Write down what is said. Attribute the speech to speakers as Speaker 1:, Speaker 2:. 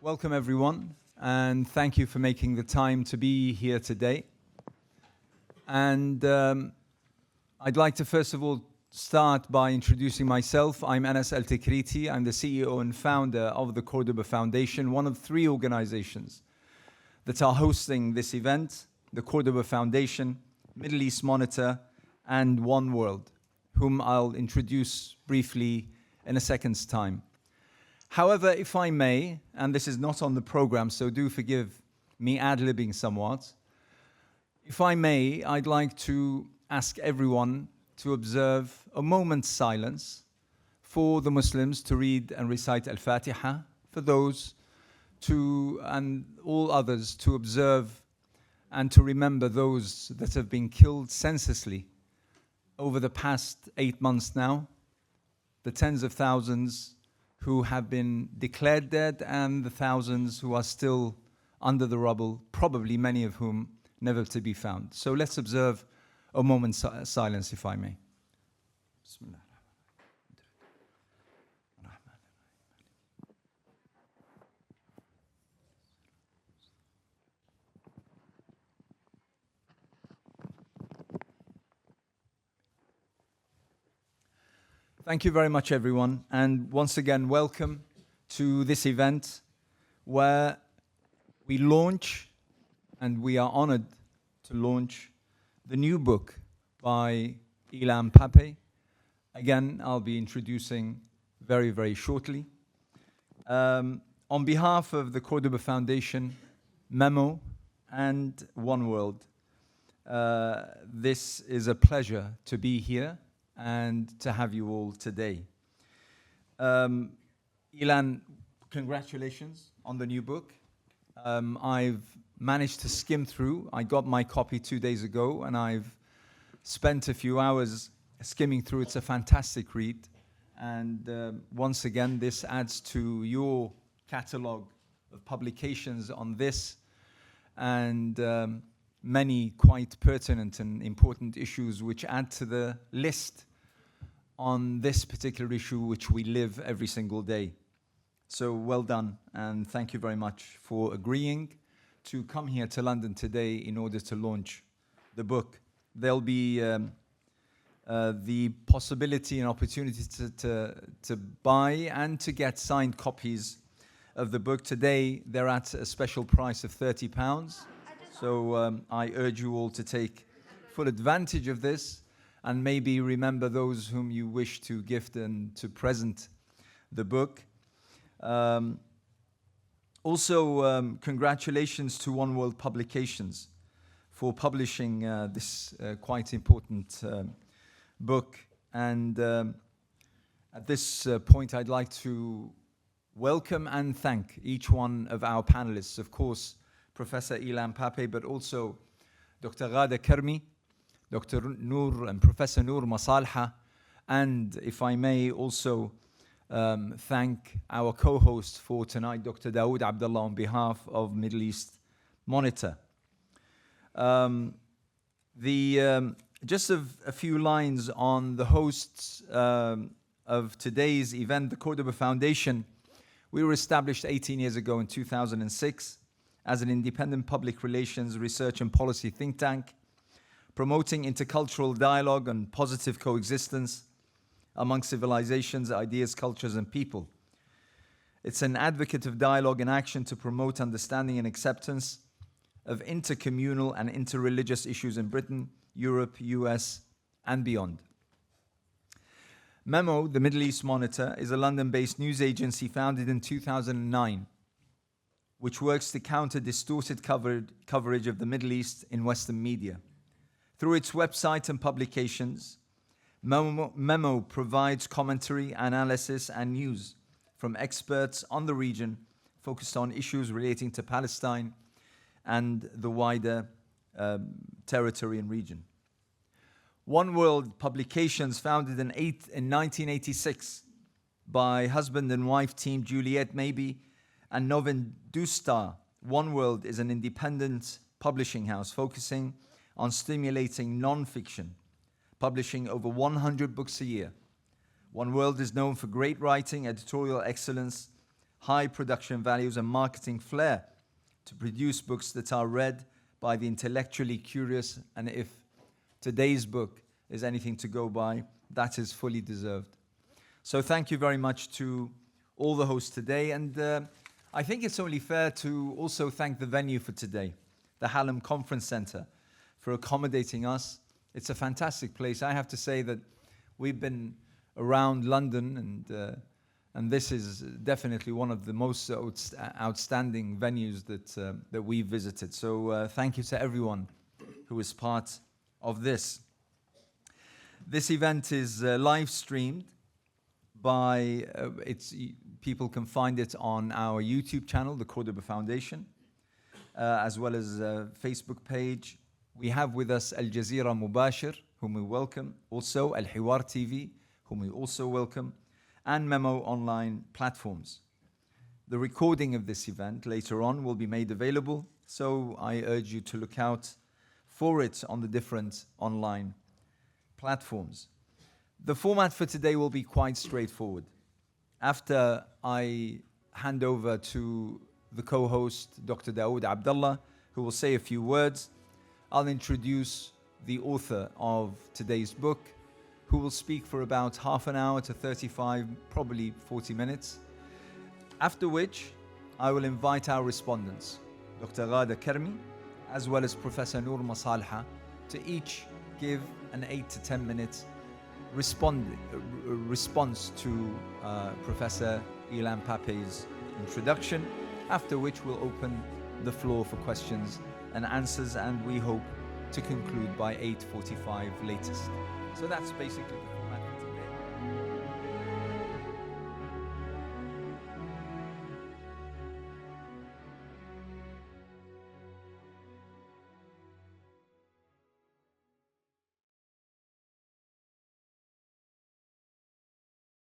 Speaker 1: Welcome everyone, and thank you for making the time to be here today. And I'd like to first of all start by introducing myself. I'm Anas Altikriti. I'm the CEO and founder of the Cordoba Foundation, one of three organizations that are hosting this event: the Cordoba Foundation, Middle East Monitor, and One World, whom I'll introduce briefly in a second's time. However, if I may, and this is not on the program, so do forgive me ad-libbing somewhat. If I may, I'd like to ask everyone to observe a moment's silence for the Muslims to read and recite Al-Fatiha, for those and all others to observe and to remember those that have been killed senselessly over the past 8 months now, the tens of thousands who have been declared dead and the thousands who are still under the rubble, probably many of whom never to be found. So let's observe a moment's silence, if I may. Bismillah. Thank you very much, everyone. And once again, welcome to this event where we launch, and we are honored to launch, the new book by Ilham Pape. Again, I'll be introducing very, very shortly. On behalf of the Cordoba Foundation, Memo, and One World, this is a pleasure to be here and to have you all today. Ilan, congratulations on the new book. I've managed to skim through. I got my copy 2 days ago, and I've spent a few hours skimming through. It's a fantastic read. And once again, this adds to your catalog of publications on this and many quite pertinent and important issues which add to the list on this particular issue which we live every single day. So well done, and thank you very much for agreeing to come here to London today in order to launch the book. There'll be the possibility and opportunity to buy and to get signed copies of the book. Today they're at a special price of £30. So I urge you all to take full advantage of this and maybe remember those whom you wish to gift and to present the book. Also, congratulations to One World Publications for publishing this quite important book. And at this point, I'd like to welcome and thank each one of our panelists. Of course, Professor Ilham Pape, but also Dr. Ghada Karmi, Dr. Noor and Professor Noor Masalha, and if I may also thank our co-host for tonight, Dr. Dawood Abdullah, on behalf of Middle East Monitor. Just a few lines on the hosts of today's event, the Cordoba Foundation. We were established 18 years ago in 2006 as an independent public relations, research and policy think tank, promoting intercultural dialogue and positive coexistence among civilizations, ideas, cultures, and people. It's an advocate of dialogue and action to promote understanding and acceptance of intercommunal and interreligious issues in Britain, Europe, US, and beyond. Memo, the Middle East Monitor, is a London-based news agency founded in 2009, which works to counter distorted coverage of the Middle East in Western media. Through its website and publications, Memo provides commentary, analysis, and news from experts on the region focused on issues relating to Palestine and the wider territory and region. One World Publications, founded in 1986 by husband and wife team Juliet Maybe and Novin Dustar. One World is an independent publishing house focusing on stimulating non-fiction, publishing over 100 books a year. One World is known for great writing, editorial excellence, high production values and marketing flair to produce books that are read by the intellectually curious, and if today's book is anything to go by, that is fully deserved. So thank you very much to all the hosts today, and I think it's only fair to also thank the venue for today, the Hallam Conference Center, for accommodating us. It's a fantastic place. I have to say that we've been around London, and this is definitely one of the most outstanding venues that we've visited. So thank you to everyone who is part of this. This event is live streamed by, people can find it on our YouTube channel, the Cordoba Foundation, as well as a Facebook page. We have with us Al Jazeera Mubashir, whom we welcome. Also Al Hiwar TV, whom we also welcome, and Memo online platforms. The recording of this event later on will be made available, so I urge you to look out for it on the different online platforms. The format for today will be quite straightforward. After I hand over to the co-host, Dr. Dawood Abdullah, who will say a few words, I'll introduce the author of today's book, who will speak for about half an hour to 35, probably 40 minutes. After which, I will invite our respondents, Dr. Ghada Karmi, as well as Professor Noor Masalha, to each give an 8 to 10 minutes response to Professor Ilan Pape's introduction, after which we'll open the floor for questions and answers, and we hope to conclude by 8:45 latest. So that's basically